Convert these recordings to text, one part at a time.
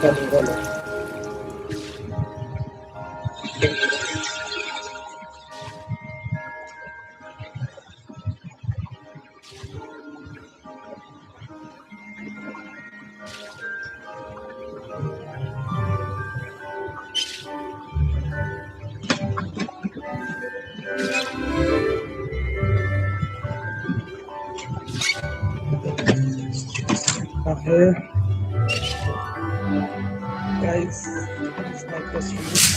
Vale. Okay. Guys, it's my first release.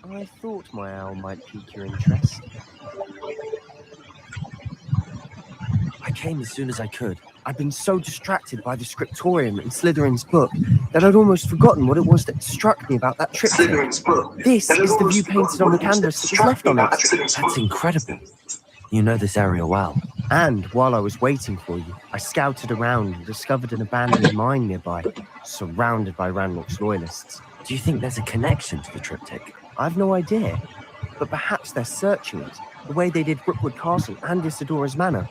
I thought my owl might pique your interest. I came as soon as I could. I'd been so distracted by the scriptorium in Slytherin's book that I'd almost forgotten what it was that struck me about that triptych. This is the view painted on the canvas that was left on it. That's incredible. You know this area well. And while I was waiting for you, I scouted around and discovered an abandoned mine nearby, surrounded by Ranrock's loyalists. Do you think there's a connection to the triptych? I've no idea, but perhaps they're searching it, the way they did Brookwood Castle and Isidora's Manor.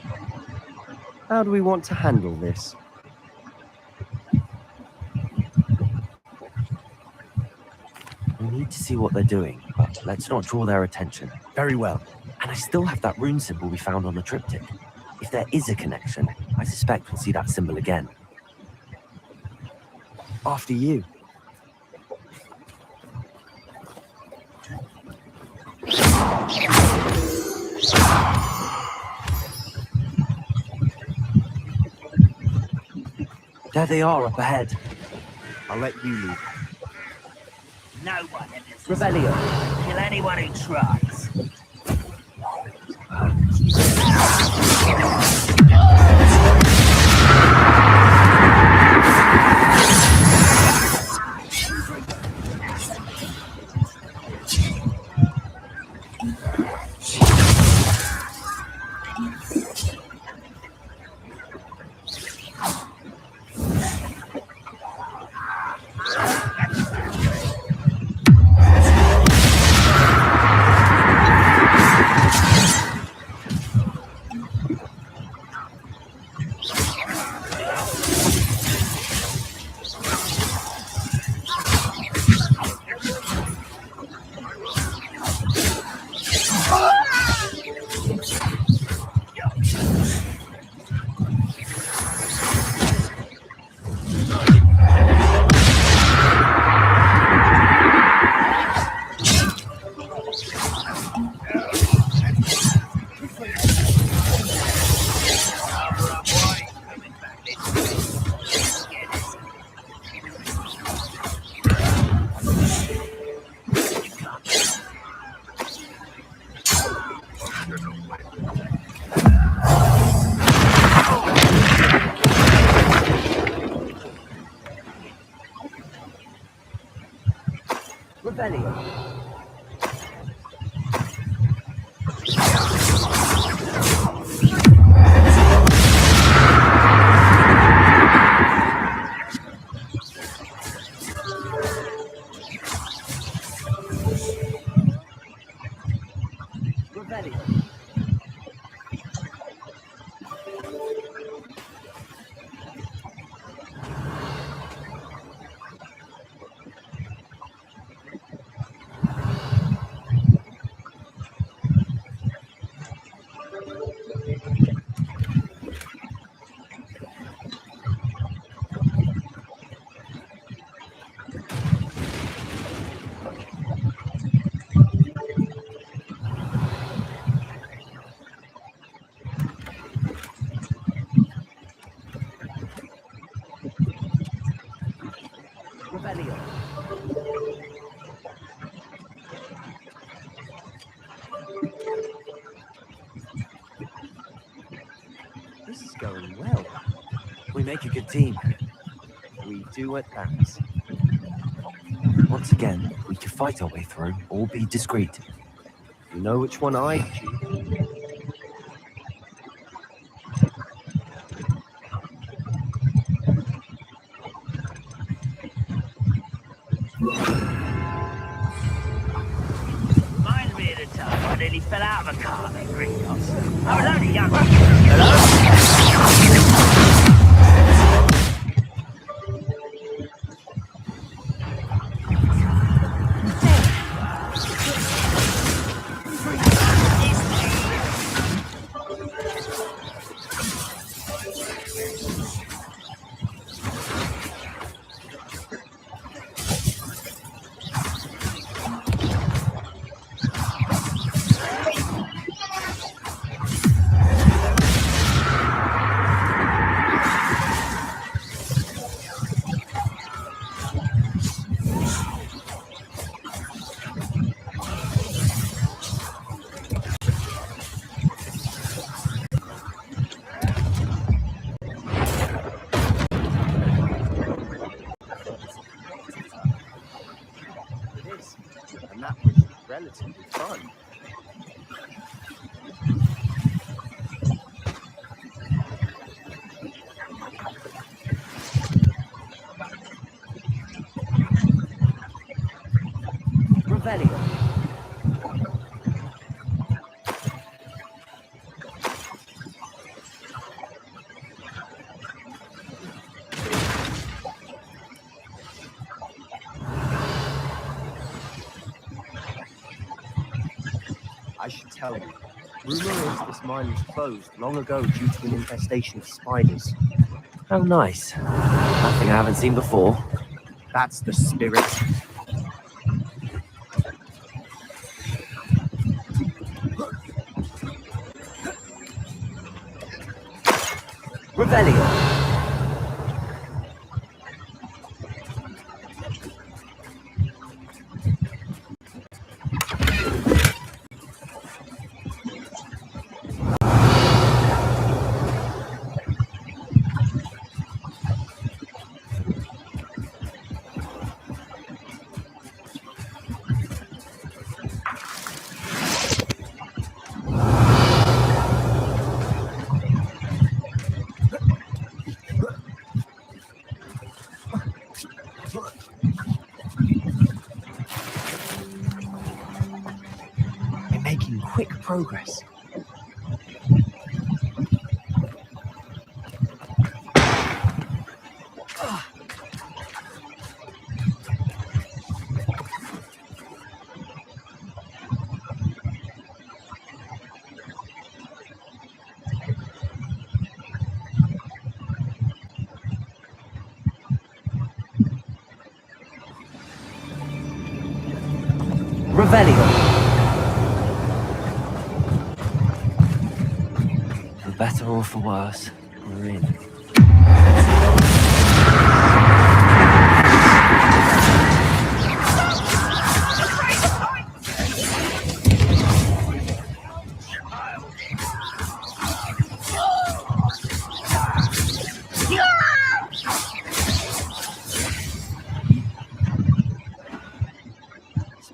How do we want to handle this? We need to see what they're doing, but let's not draw their attention. Very well. And I still have that rune symbol we found on the triptych. If there is a connection, I suspect we'll see that symbol again. After you. There they are up ahead. I'll let you lead. No one enters Rebellion. Kill anyone who tries. Rebellion. Rebellion. This is going well. We make a good team. We do at that. Once again, we can fight our way through or be discreet. You know which one I choose. Reminds me of the time I nearly fell out of a car at Gringotts. I was only young. Hello? relatively fun. Revelio. I should tell you. Rumor is this mine was closed long ago due to an infestation of spiders. How nice. Nothing I haven't seen before. That's the spirit. Revelio. We're making quick progress. Revelio. For better or for worse, we're in.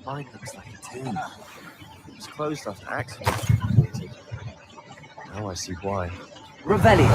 Mine looks like a tomb. It was closed after accidents were reported. Now I see why. Revelio.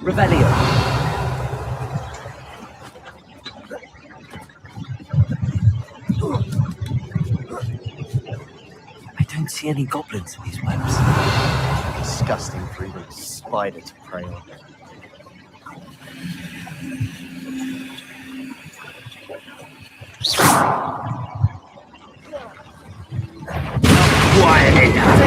Revelio. I don't see any goblins in these webs. Disgusting for even a spider to prey on. Quiet it down.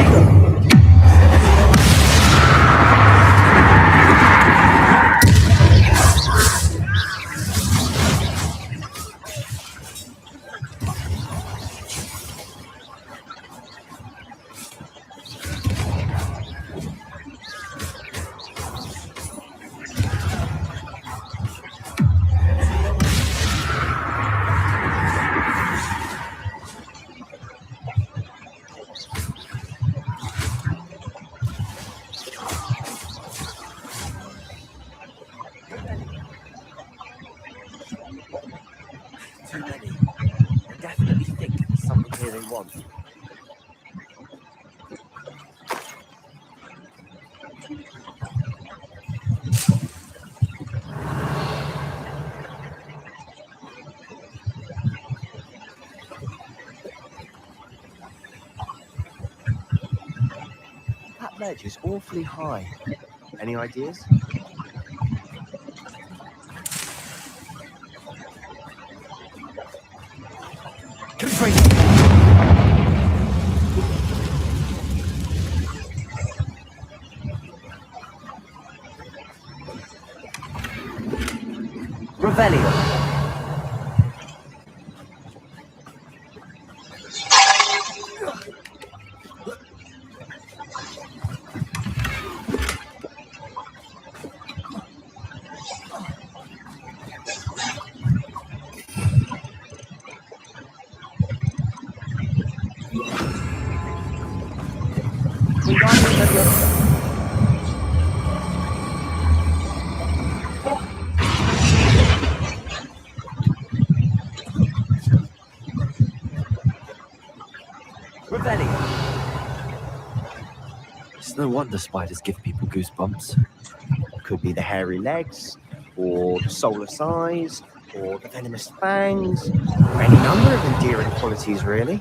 Too many. I definitely think there's something here they want. That ledge is awfully high. Any ideas? Revelio. It's no wonder spiders give people goosebumps. Could be the hairy legs, or the soulless eyes, or the venomous fangs, or any number of endearing qualities, really.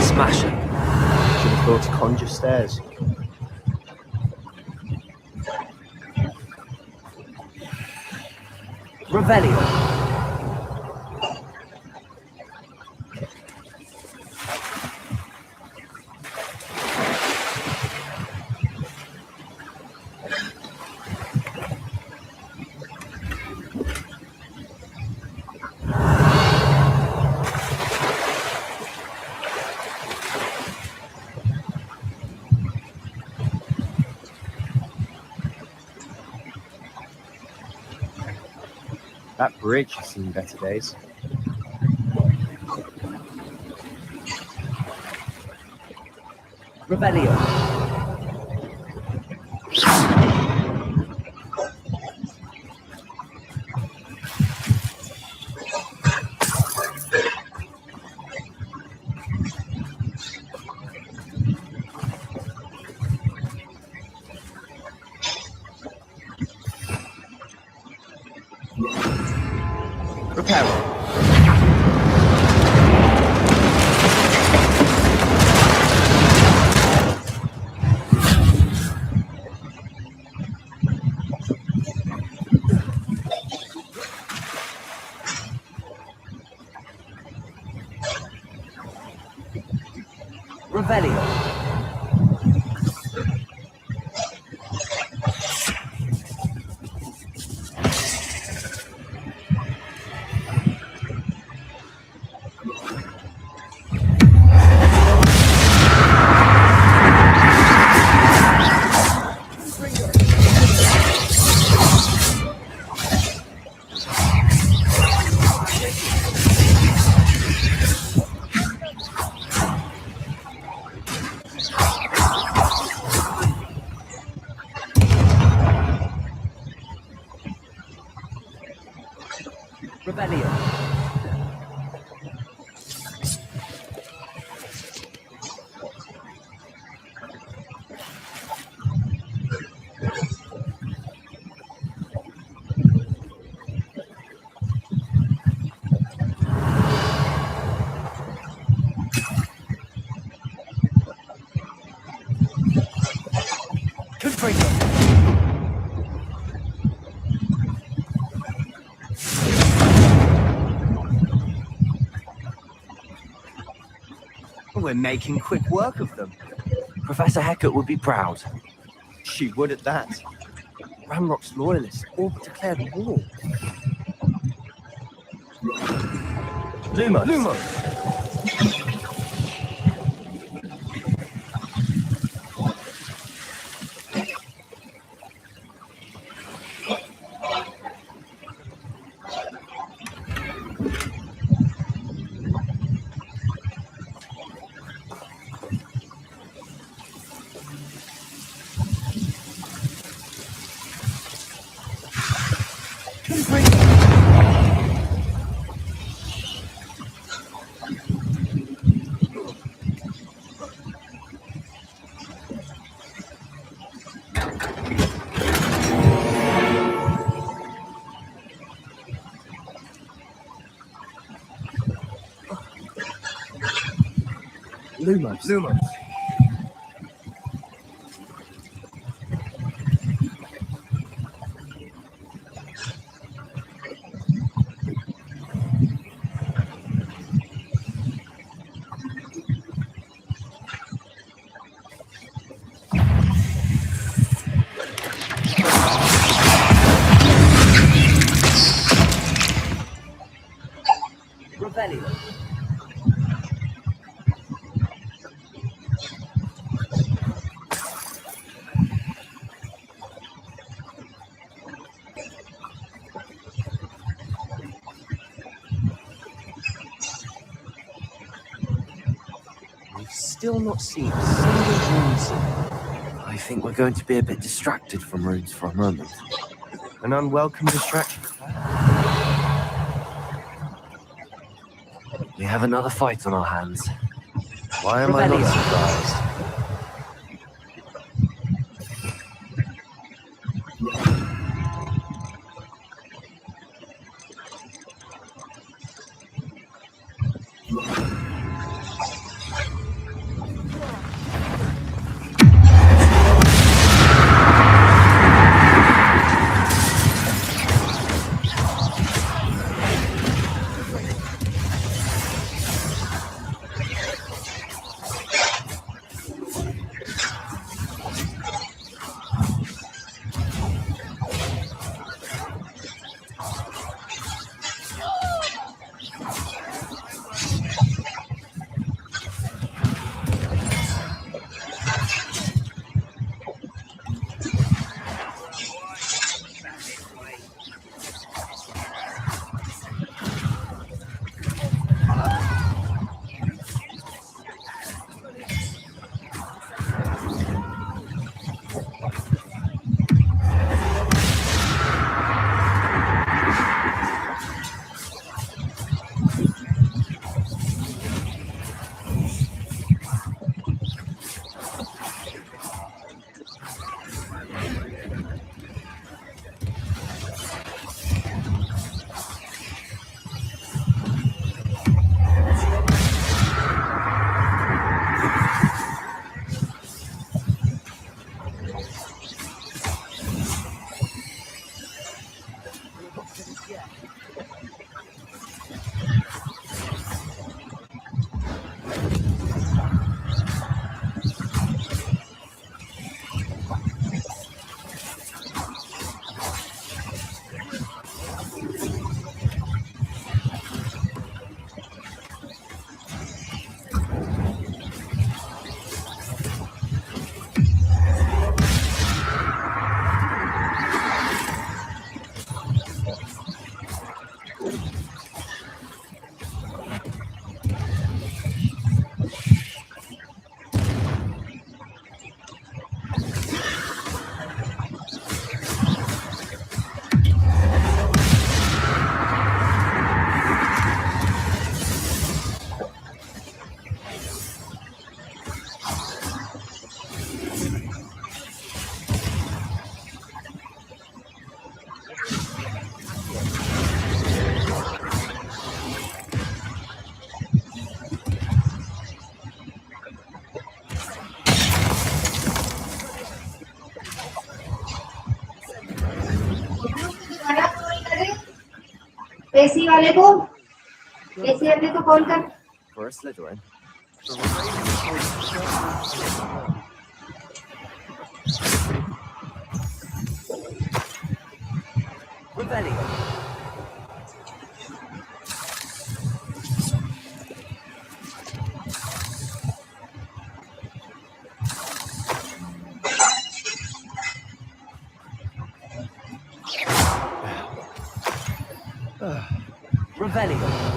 Smashing. Should have thought to conjure stairs. Revelio. That bridge has seen better days. Revelio. Reparo. Revelio. Revelio. We're making quick work of them. Professor Hecat would be proud. She would at that. Ramrock's loyalists all declared war. Lumos. Lumos. Rebellion. We've still not seen a single rune scene. I think we're going to be a bit distracted from runes for a moment. An unwelcome distraction. We have another fight on our hands. Why am I not Rebellion. surprised? AC वाले को call कर। For a Slytherin. Rebellion. Rebellion.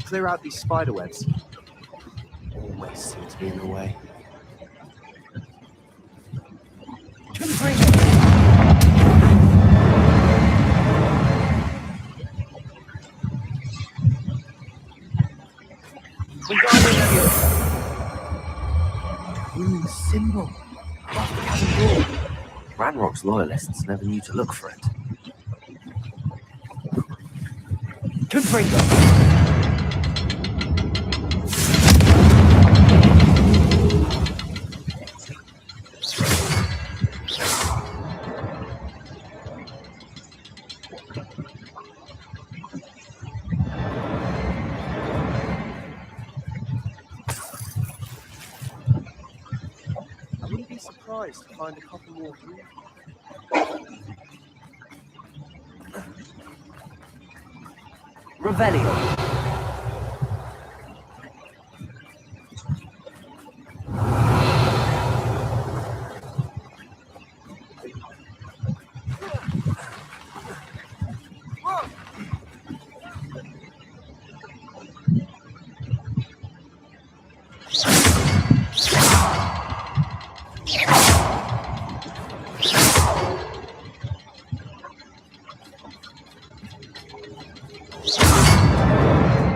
clear out these spider webs. Always seem to be in the way. Symbol. Ranrock's loyalists never knew to look for it. I wouldn't be surprised to find a couple more here. Revelio.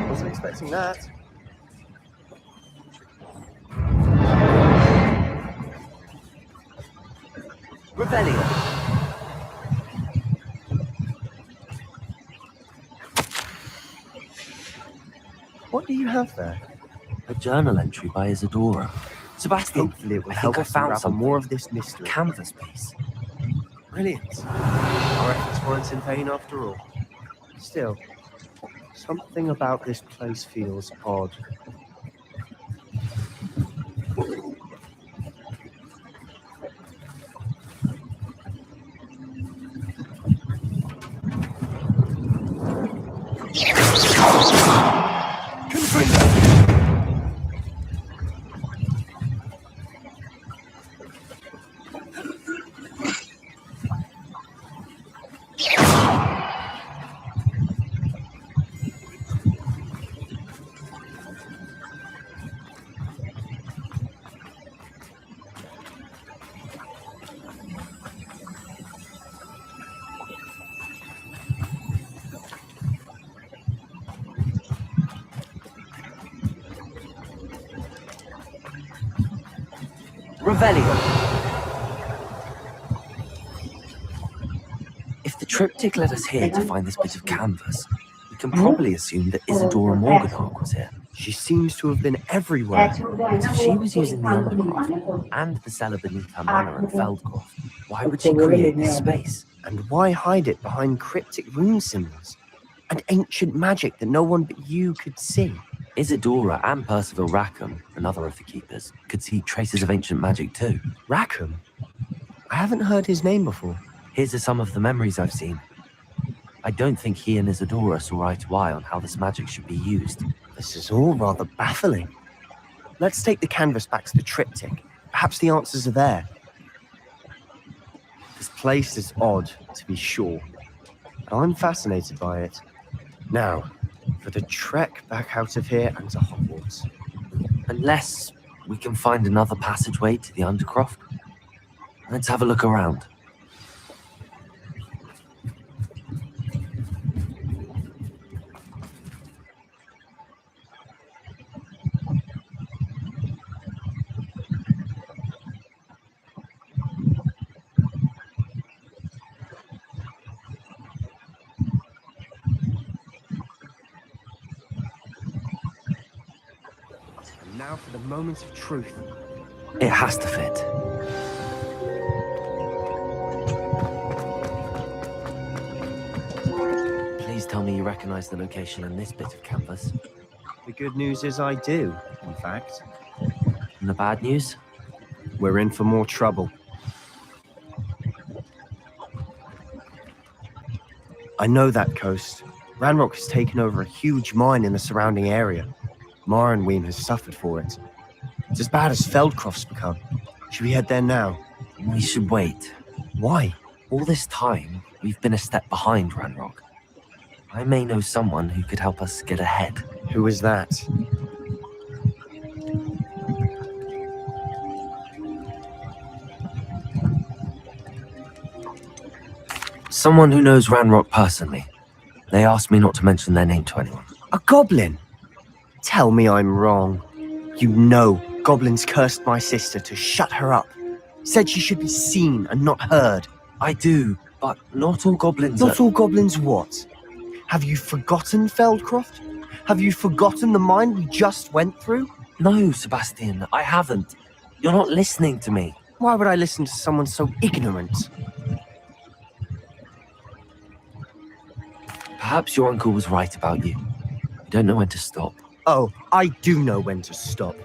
Wasn't expecting that. Revelio. What do you have there? A journal entry by Isadora. Sebastian, Hopefully it will I help think I us found unravel some more of this mystery. canvas piece. Brilliant. Our efforts weren't in vain after all. Still, something about this place feels odd. Revelio. If the triptych led us here to find this bit of canvas, we can probably assume that Isadora Morganhawk was here. She seems to have been everywhere. But if she was using the undercroft and the cellar beneath her manor at Feldcroft, why would she create this space? And why hide it behind cryptic rune symbols? And ancient magic that no one but you could see? Isadora and Percival Rackham, another of the keepers, could see traces of ancient magic too. Rackham? I haven't heard his name before. His are some of the memories I've seen. I don't think he and Isadora saw eye to eye on how this magic should be used. This is all rather baffling. Let's take the canvas back to the triptych. Perhaps the answers are there. This place is odd, to be sure, but I'm fascinated by it. Now, for the trek back out of here and to Hogwarts. Unless we can find another passageway to the undercroft. Let's have a look around. And now for the moment of truth. It has to fit. Please tell me you recognize the location in this bit of canvas. The good news is I do, in fact. And the bad news? We're in for more trouble. I know that coast. Ranrock has taken over a huge mine in the surrounding area. Marrenweem has suffered for it. It's as bad as Feldcroft's become. Should we head there now? We should wait. Why? All this time, we've been a step behind Ranrock. I may know someone who could help us get ahead. Who is that? Someone who knows Ranrock personally. They asked me not to mention their name to anyone. A goblin? Tell me I'm wrong. You know goblins cursed my sister to shut her up. Said she should be seen and not heard. I do, but not all goblins Not all goblins what? Have you forgotten Feldcroft? Have you forgotten the mine we just went through? No, Sebastian, I haven't. You're not listening to me. Why would I listen to someone so ignorant? Perhaps your uncle was right about you. You don't know when to stop. Oh, I do know when to stop.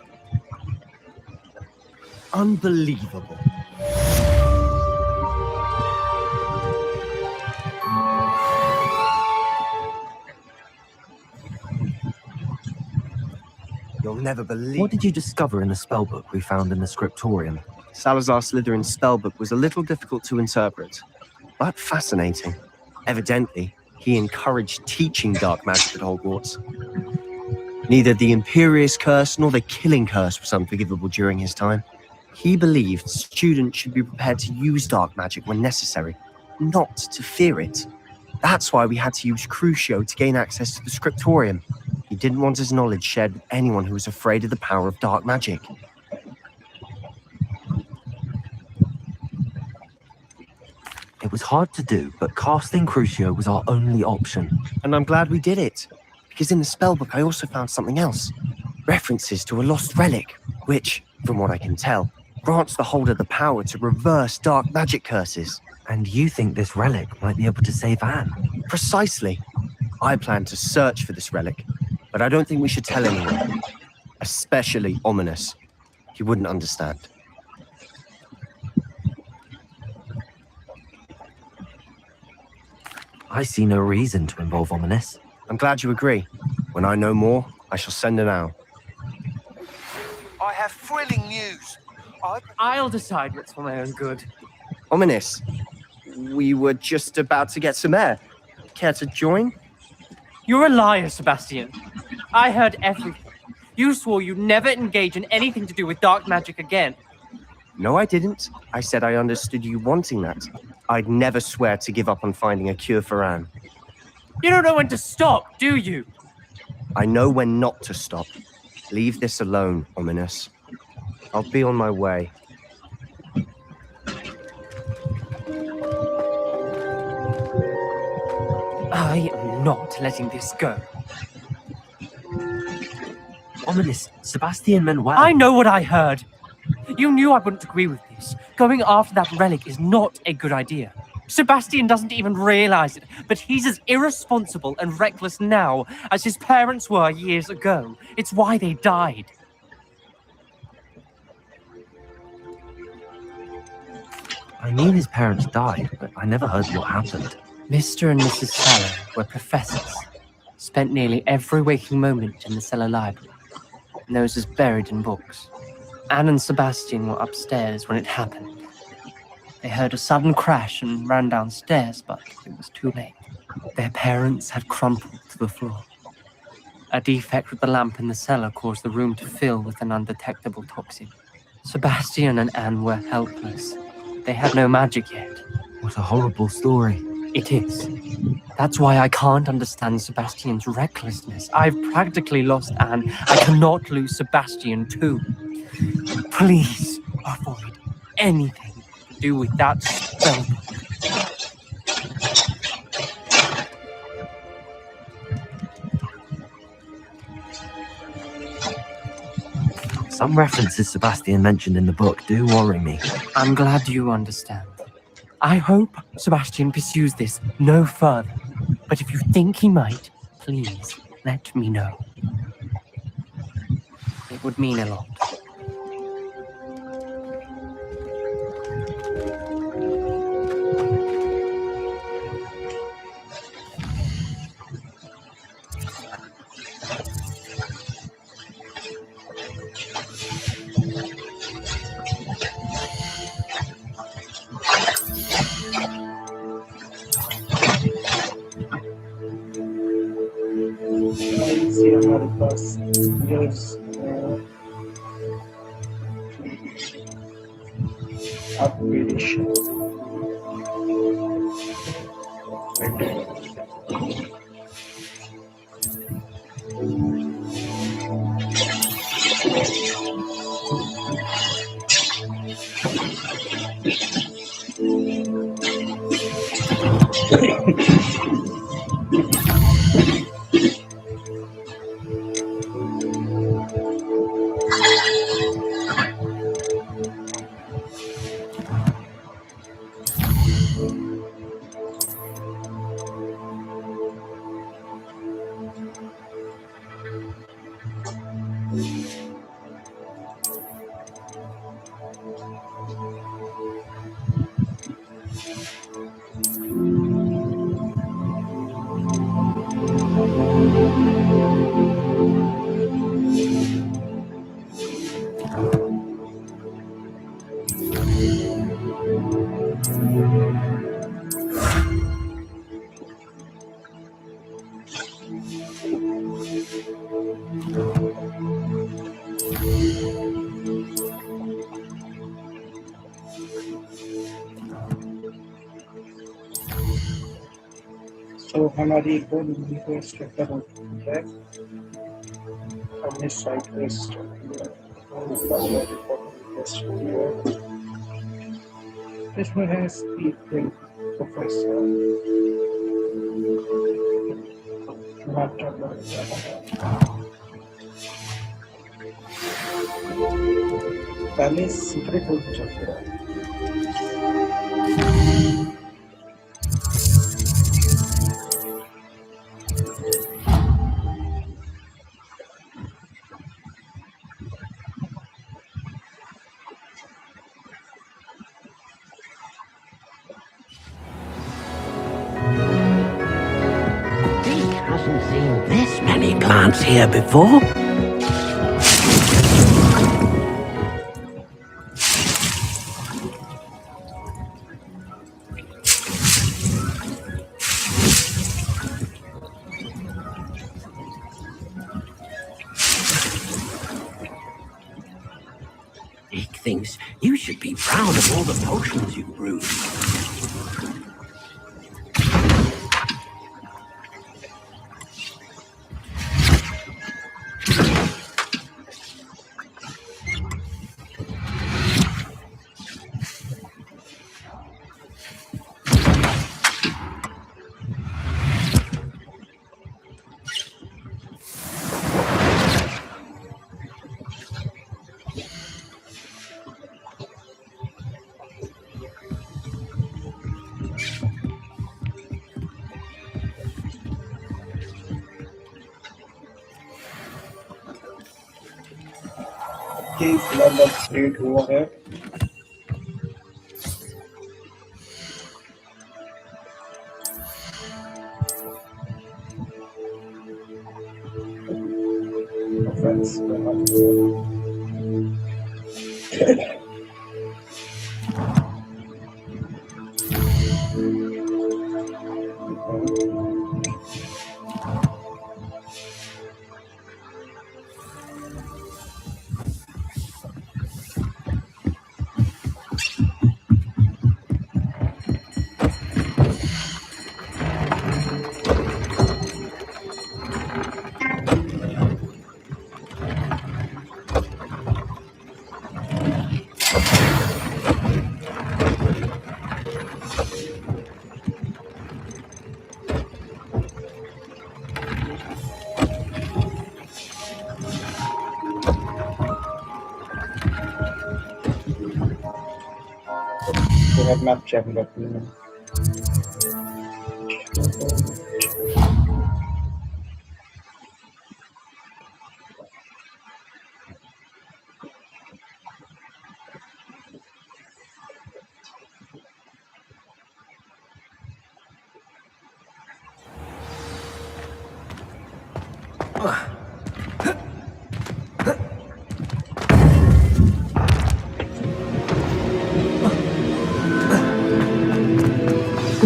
Unbelievable. You'll never believe. What did you discover in the spellbook we found in the scriptorium? Salazar Slytherin's spellbook was a little difficult to interpret, but fascinating. Evidently, he encouraged teaching dark magic at Hogwarts. Neither the Imperious Curse nor the Killing Curse was unforgivable during his time. He believed students should be prepared to use dark magic when necessary, not to fear it. That's why we had to use Crucio to gain access to the scriptorium. He didn't want his knowledge shared with anyone who was afraid of the power of dark magic. It was hard to do, but casting Crucio was our only option. And I'm glad we did it, because in the spellbook I also found something else. References to a lost relic, which, from what I can tell, grants the holder the power to reverse dark magic curses. And you think this relic might be able to save Anne? Precisely. I plan to search for this relic, but I don't think we should tell anyone. Especially Ominous. He wouldn't understand. I see no reason to involve Ominous. I'm glad you agree. When I know more, I shall send an owl. I have thrilling news. I'll decide what's for my own good. Ominous, we were just about to get some air. Care to join? You're a liar, Sebastian. I heard everything. You swore you'd never engage in anything to do with dark magic again. No, I didn't. I said I understood you wanting that. I'd never swear to give up on finding a cure for Anne. You don't know when to stop, do you? I know when not to stop. Leave this alone, Ominous. I'll be on my way. I am not letting this go. Ominous, Sebastian meant well. I know what I heard. You knew I wouldn't agree with this. Going after that relic is not a good idea. Sebastian doesn't even realize it, but he's as irresponsible and reckless now as his parents were years ago. It's why they died. I knew his parents died, but I never heard what happened. Mr. and Mrs. Cellar were professors. Spent nearly every waking moment in the cellar library. Noses buried in books. Anne and Sebastian were upstairs when it happened. They heard a sudden crash and ran downstairs, but it was too late. Their parents had crumpled to the floor. A defect with the lamp in the cellar caused the room to fill with an undetectable toxin. Sebastian and Anne were helpless. They had no magic yet. What a horrible story. It is. That's why I can't understand Sebastian's recklessness. I've practically lost Anne. I cannot lose Sebastian too. Please avoid anything to do with that spellbook. Some references Sebastian mentioned in the book do worry me. I'm glad you understand. I hope Sebastian pursues this no further. But if you think he might, please let me know. It would mean a lot. Yes. Upgradation. तो हमारी एक और request letter होती है हमने site waste इसमें है speaking professor पहले सीक्रेट हो चुका है Hasn't seen this many plants here before. Nick thinks you should be proud of all the potions you brewed. कि फिलहाल अपडेट हुआ है मैप चेक करती हूँ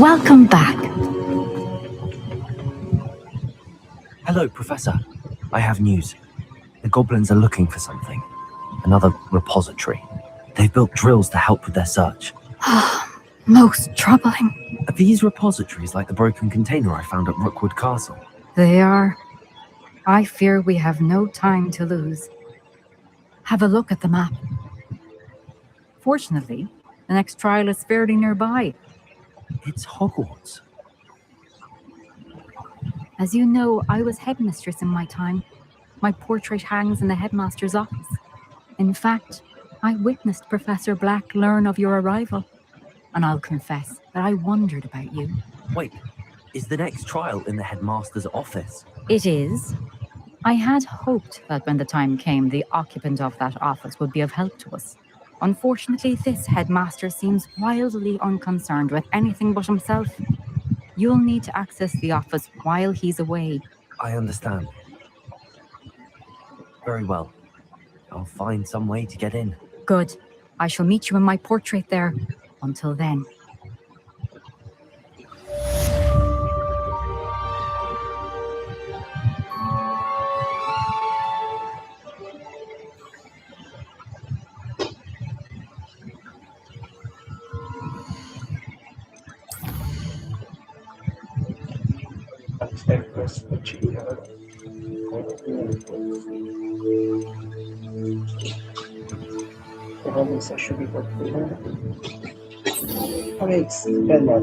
Welcome back. Hello, Professor. I have news. The goblins are looking for something. Another repository. They've built drills to help with their search. Most troubling. Are these repositories like the broken container I found at Rookwood Castle? They are. I fear we have no time to lose. Have a look at the map. Fortunately, the next trial is fairly nearby. It's Hogwarts. As you know, I was headmistress in my time. My portrait hangs in the headmaster's office. In fact, I witnessed Professor Black learn of your arrival. And I'll confess that I wondered about you. Wait, is the next trial in the headmaster's office? It is. I had hoped that when the time came, the occupant of that office would be of help to us. Unfortunately, this headmaster seems wildly unconcerned with anything but himself. You'll need to access the office while he's away. I understand. Very well. I'll find some way to get in. Good. I shall meet you in my portrait there. Until then. Vamos a subir por primero. Alex, bella.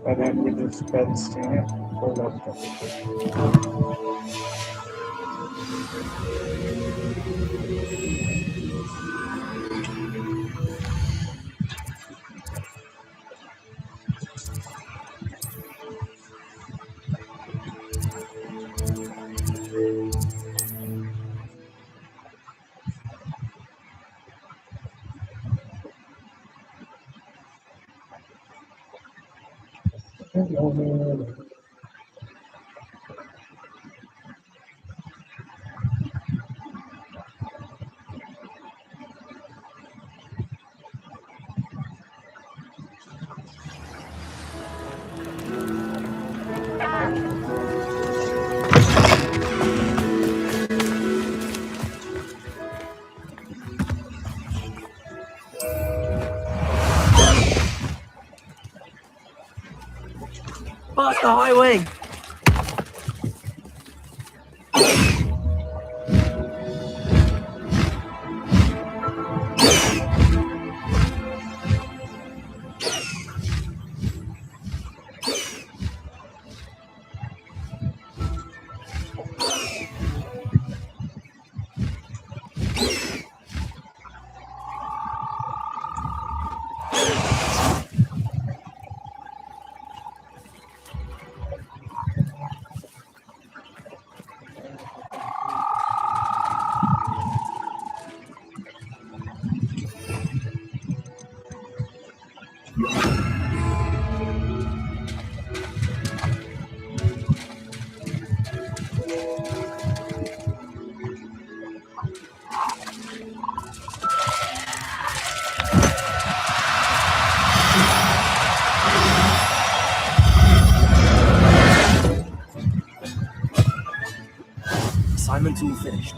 Para with spells here, hold on. Past the highway! Assignment's all finished.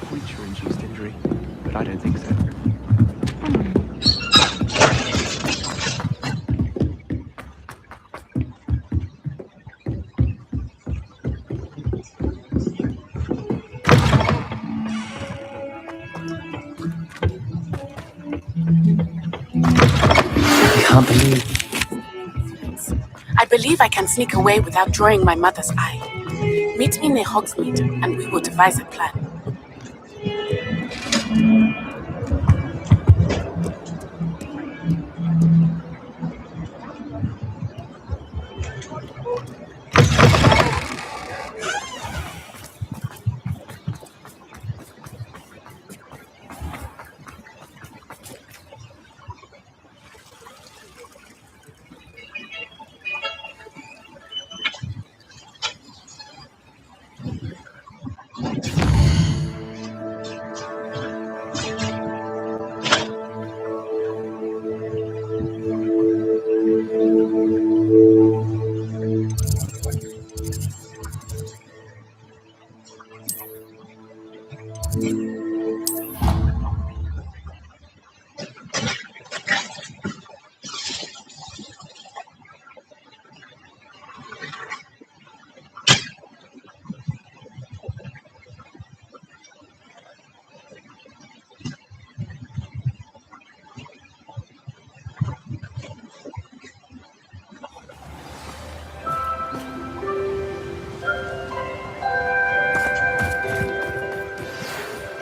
Creature-induced injury, but I don't think so. can't believe... I believe I can sneak away without drawing my mother's eye. Meet me near Hogsmeade, and we will devise a plan.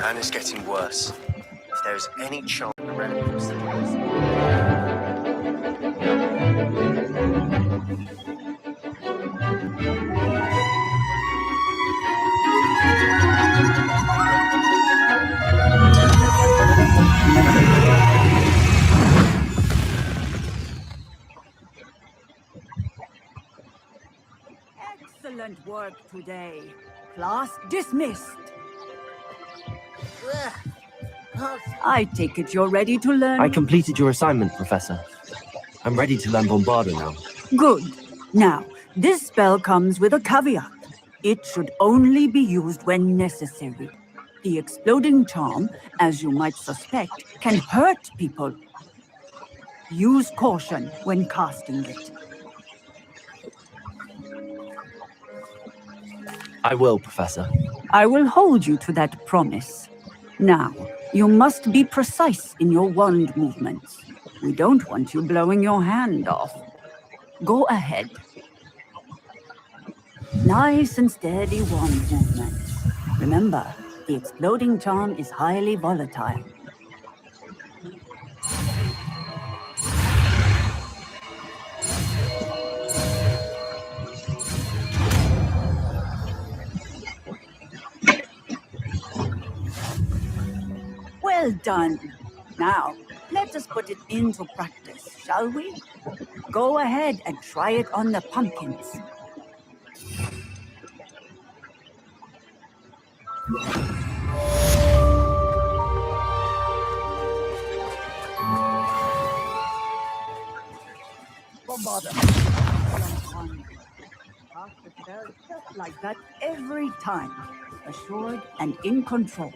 Anna's getting worse. If there is any chance the relic was Excellent work today. Class dismissed. I take it you're ready to learn? I completed your assignment, Professor. I'm ready to learn Bombarda now. Good. Now, this spell comes with a caveat. It should only be used when necessary. The exploding charm, as you might suspect, can hurt people. Use caution when casting it. I will, Professor. I will hold you to that promise. Now, you must be precise in your wand movements. We don't want you blowing your hand off. Go ahead. Nice and steady wand movements. Remember, the exploding charm is highly volatile. Well done. Now, let us put it into practice, shall we? Go ahead and try it on the pumpkins. Bombarda. Cast the spell just like that every time. Assured and in control.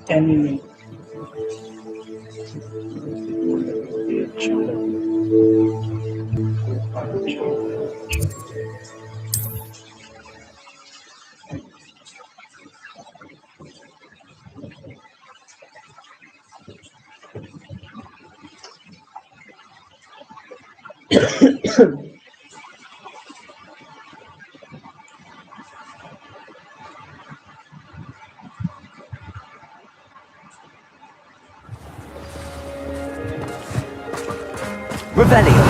Enemy. Revelio!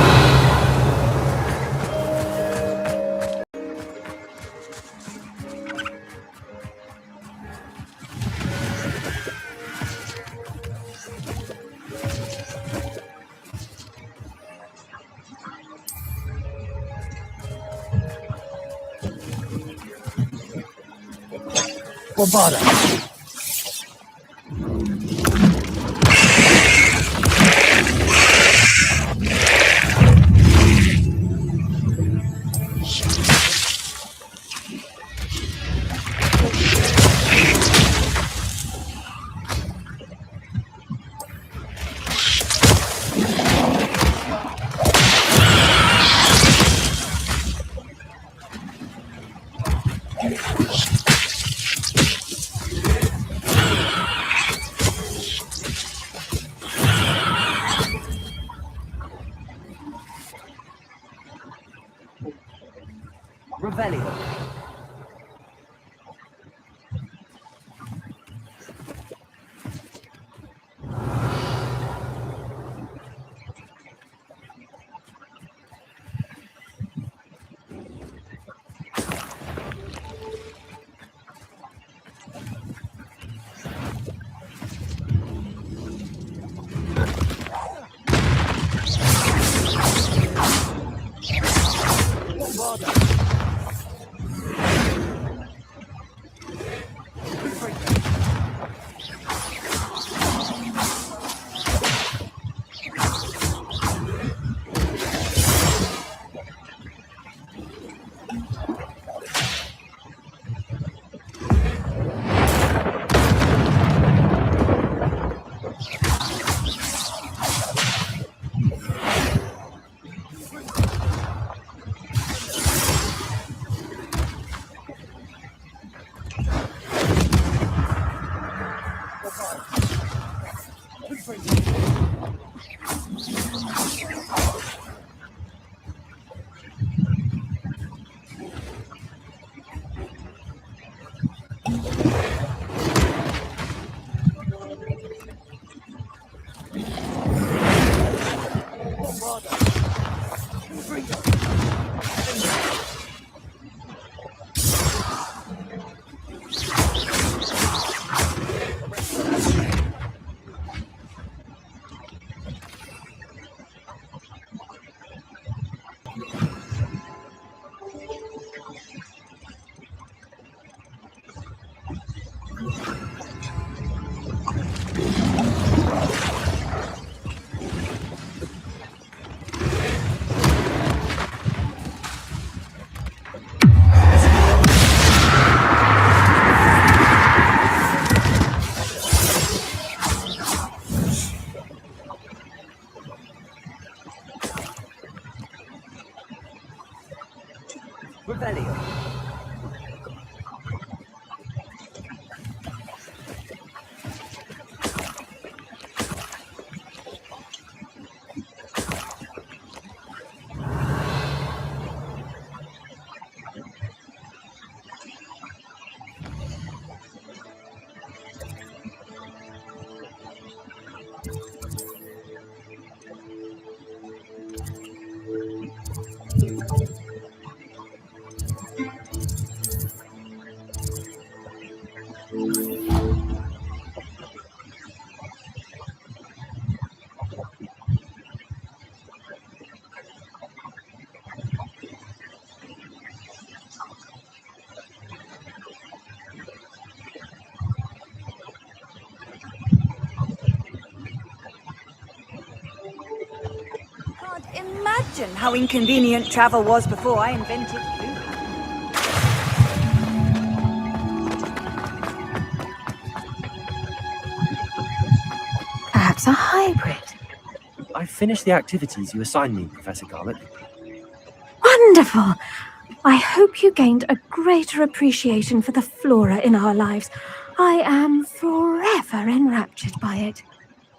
Bravado. Revelio. Revelio. Imagine how inconvenient travel was before I invented you. Perhaps a hybrid. I finished the activities you assigned me, Professor Garlick. Wonderful! I hope you gained a greater appreciation for the flora in our lives. I am forever enraptured by it.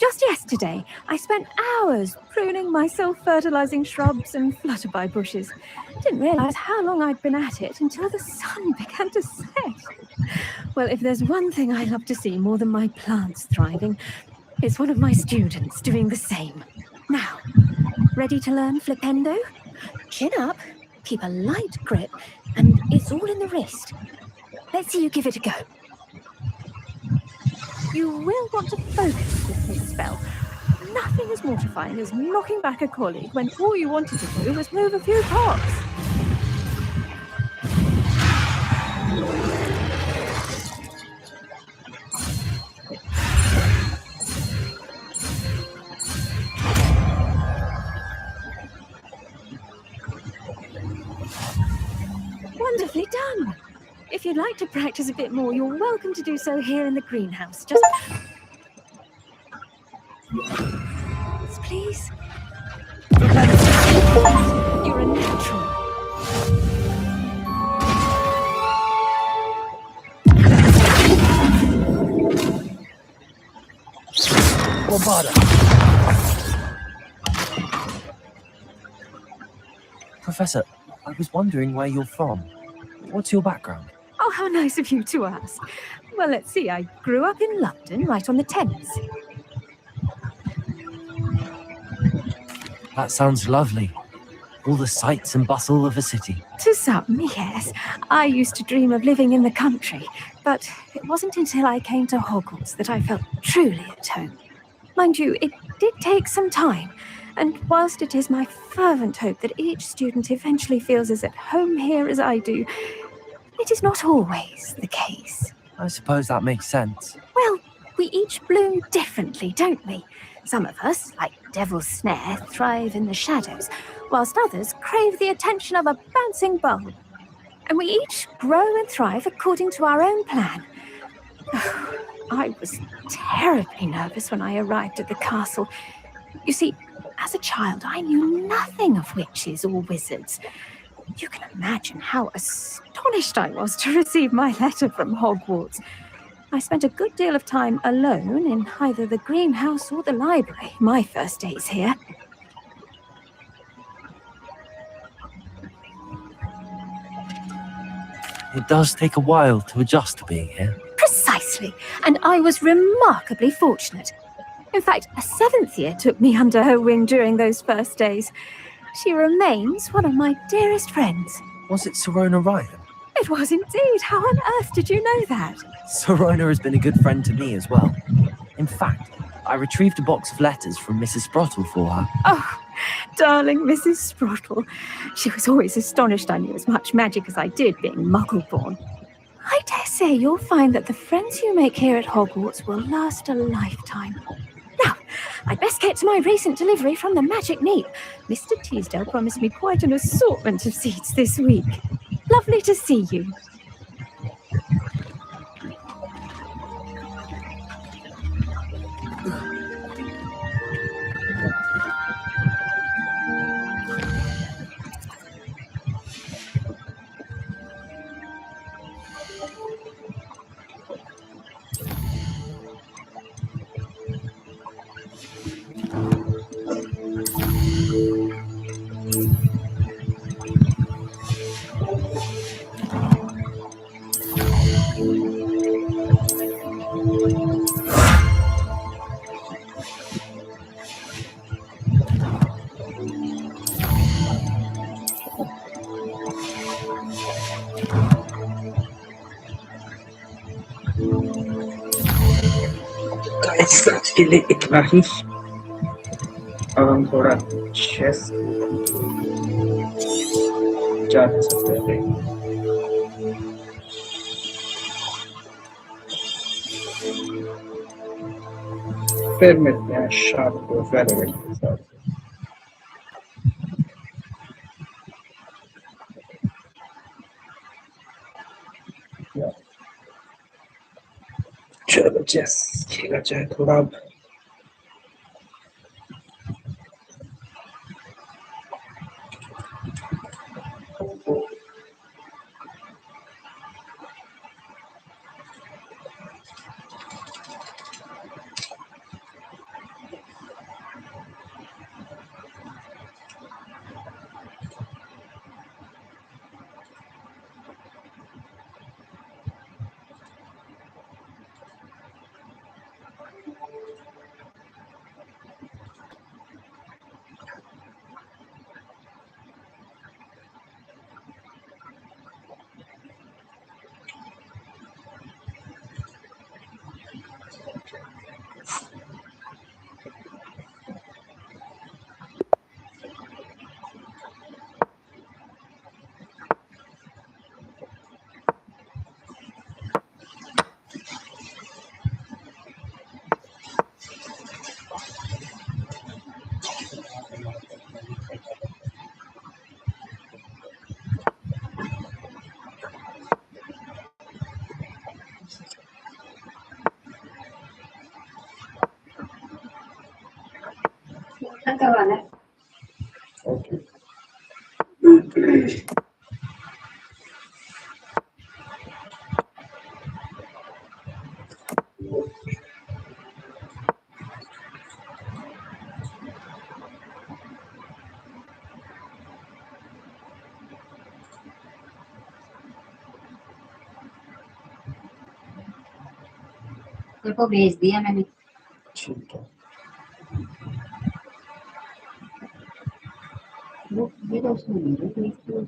Just yesterday, I spent hours pruning my self-fertilizing shrubs and flutterby bushes. Didn't realize how long I'd been at it until the sun began to set. Well, if there's one thing I love to see more than my plants thriving, it's one of my students doing the same. Now, ready to learn Flipendo? Chin up, keep a light grip, and it's all in the wrist. Let's see you give it a go. You will want to focus with this spell. Nothing as mortifying as knocking back a colleague when all you wanted to do was move a few pots. If you'd like to practice a bit more, you're welcome to do so here in the greenhouse. Just... Please? You're a natural. Professor, I was wondering where you're from. What's your background? Oh, how nice of you to ask. Well, let's see. I grew up in London, right on the Thames. That sounds lovely. All the sights and bustle of a city. To some, yes. I used to dream of living in the country, but it wasn't until I came to Hogwarts that I felt truly at home. Mind you, it did take some time, and whilst it is my fervent hope that each student eventually feels as at home here as I do, it is not always the case. I suppose that makes sense. Well, we each bloom differently, don't we? Some of us, like Devil's Snare, thrive in the shadows, whilst others crave the attention of a bouncing bulb. And we each grow and thrive according to our own plan. I was terribly nervous when I arrived at the castle. You see, as a child, I knew nothing of witches or wizards. You can imagine how astonished I was to receive my letter from Hogwarts. I spent a good deal of time alone in either the greenhouse or the library my first days here. It does take a while to adjust to being here. Precisely, and I was remarkably fortunate. In fact, a 7th year took me under her wing during those first days. She remains one of my dearest friends. Was it Serona Ryan? It was indeed. How on earth did you know that? Serona has been a good friend to me as well. In fact, I retrieved a box of letters from Mrs. Sprottle for her. Oh, darling Mrs. Sprottle. She was always astonished I knew as much magic as I did, being Muggle-born. I dare say you'll find that the friends you make here at Hogwarts will last a lifetime. Now, I'd best get to my recent delivery from the Magic Neep. Mr. Teasdale promised me quite an assortment of seeds this week. Lovely to see you. Guys, actually इतना ही अब हम थोड़ा chess जा सकते हैं फिर मिलते हैं शाम को वेलवेट के साथ चलो चेस खेला जाए थोड़ा Okay. तेरे को भेज दिया मैंने ठीक है वो ये तो उसने वीडियो भेज दी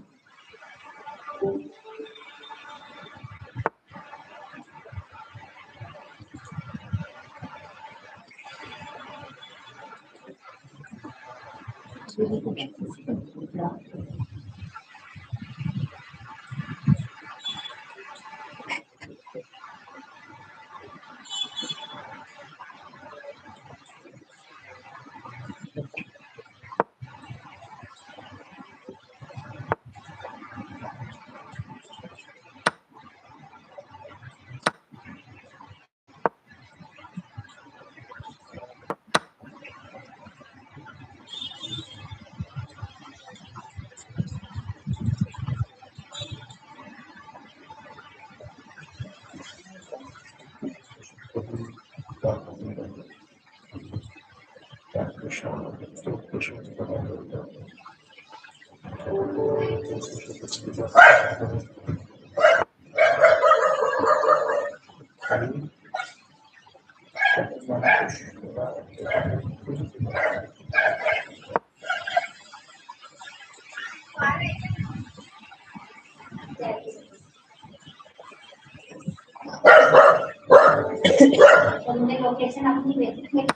तुमने लोकेशन अपनी भेजी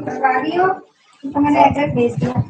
करवा दियो तो मैंने एड्रेस भेज दिया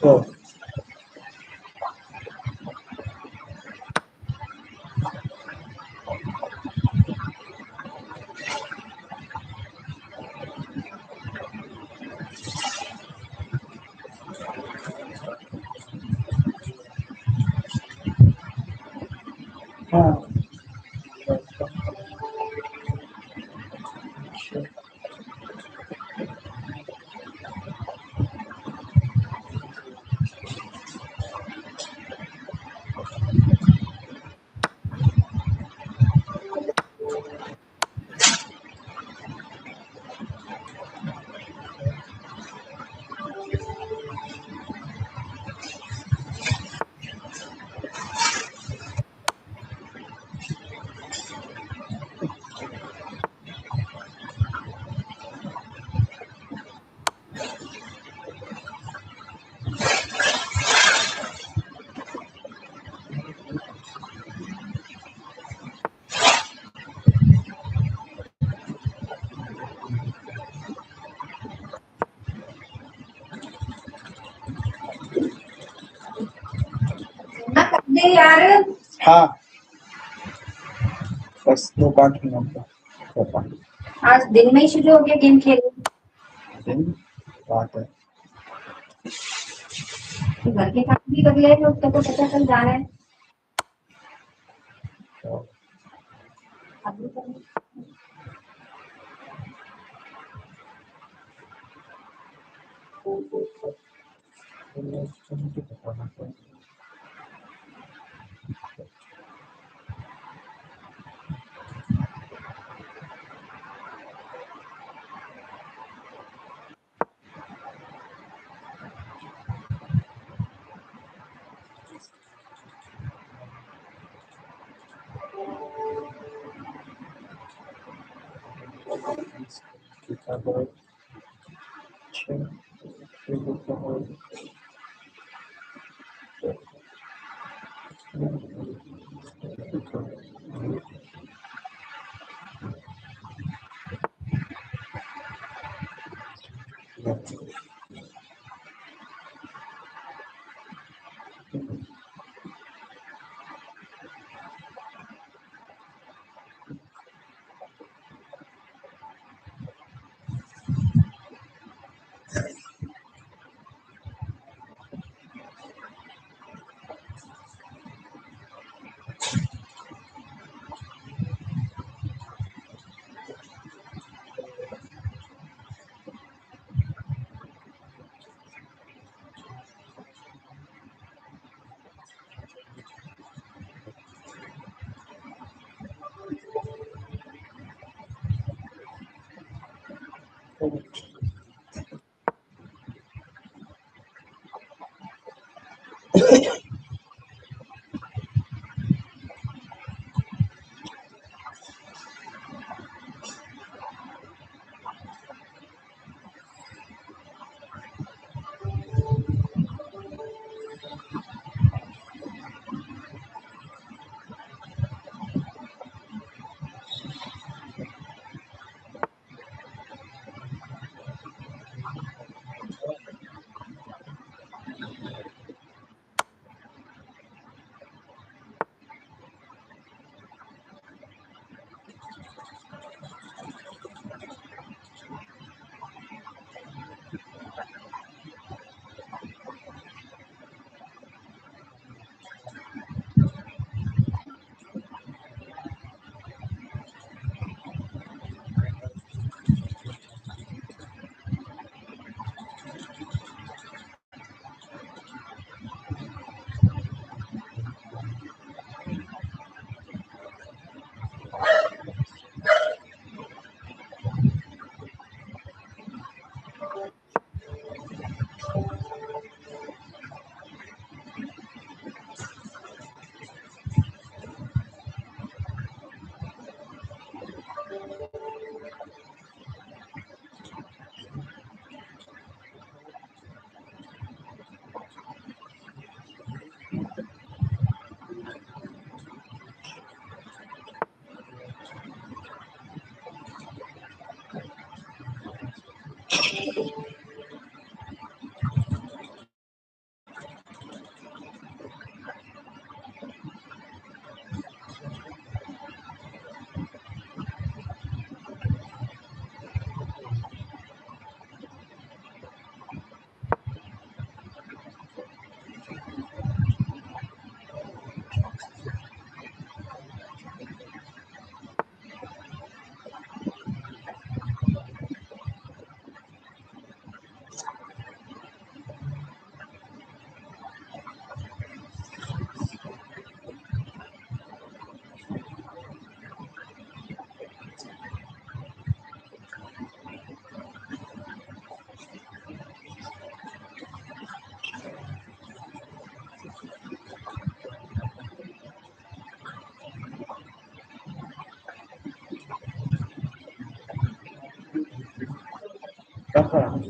Oh, ah, sure. दे यार। हाँ बस 2 5 मिनट का आज दिन में ही शुरू हो गया गेम खेलने। दिन बात है। घर के काम भी कर ले तो उसको तो पता चल जा रहा है। अभी तो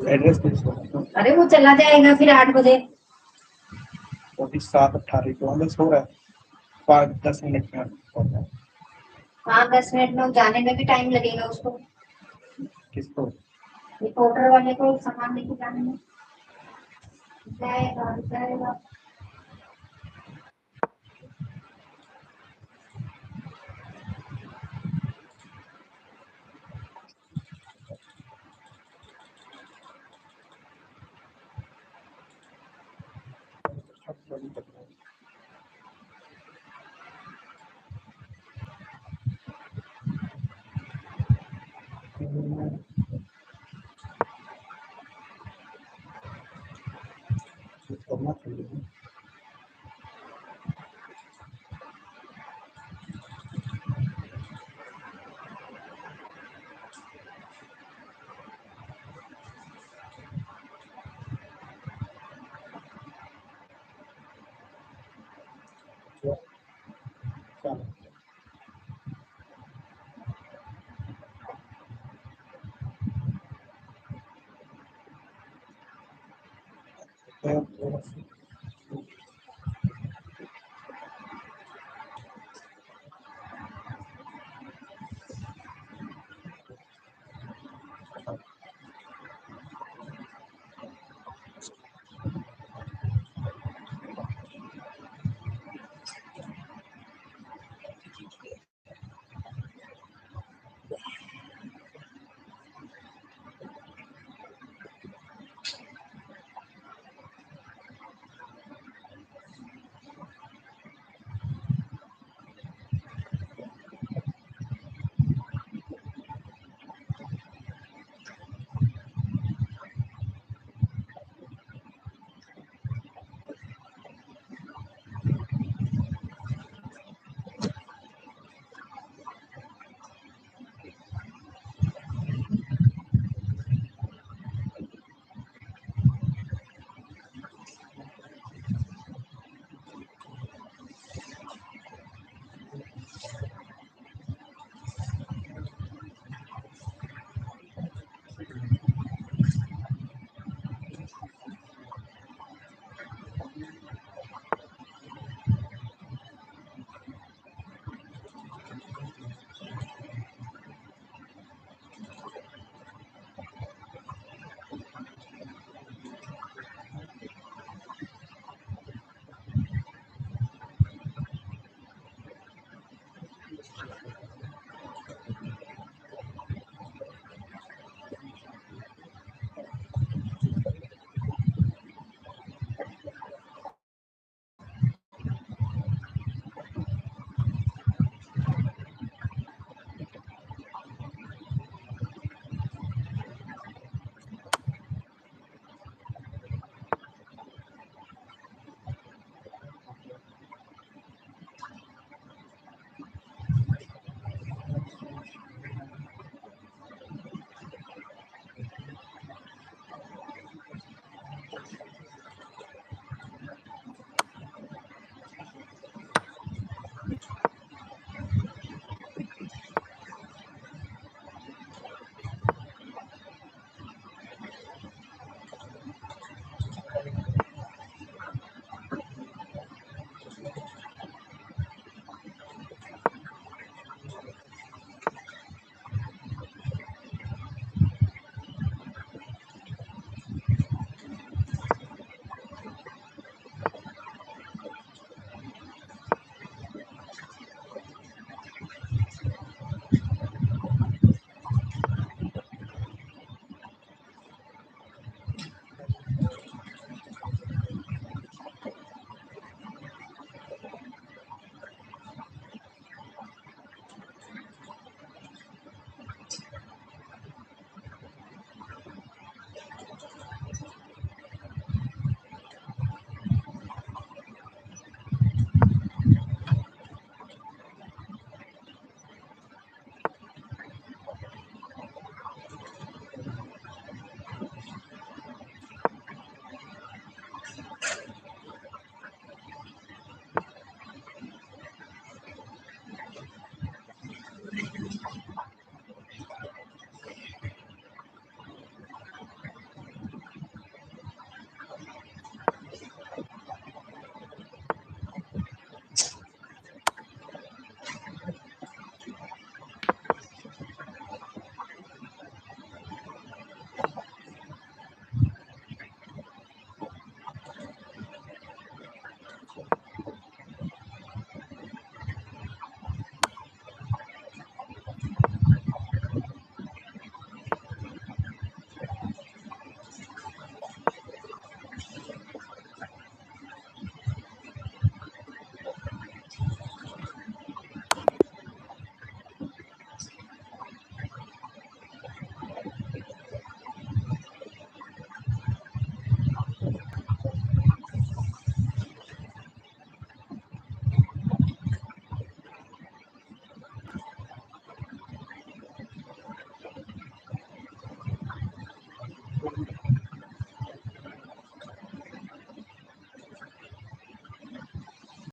एड्रेस भेज। अरे वो चला जाएगा फिर 8 बजे। तो 7 18 को बस हो रहा है 5 10 मिनट में होता है। हाँ 10 मिनट में जाने में भी टाइम लगेगा उसको। किसको? रिपोर्टर वाले को सामान लेके जाने में जाएगा जाएगा।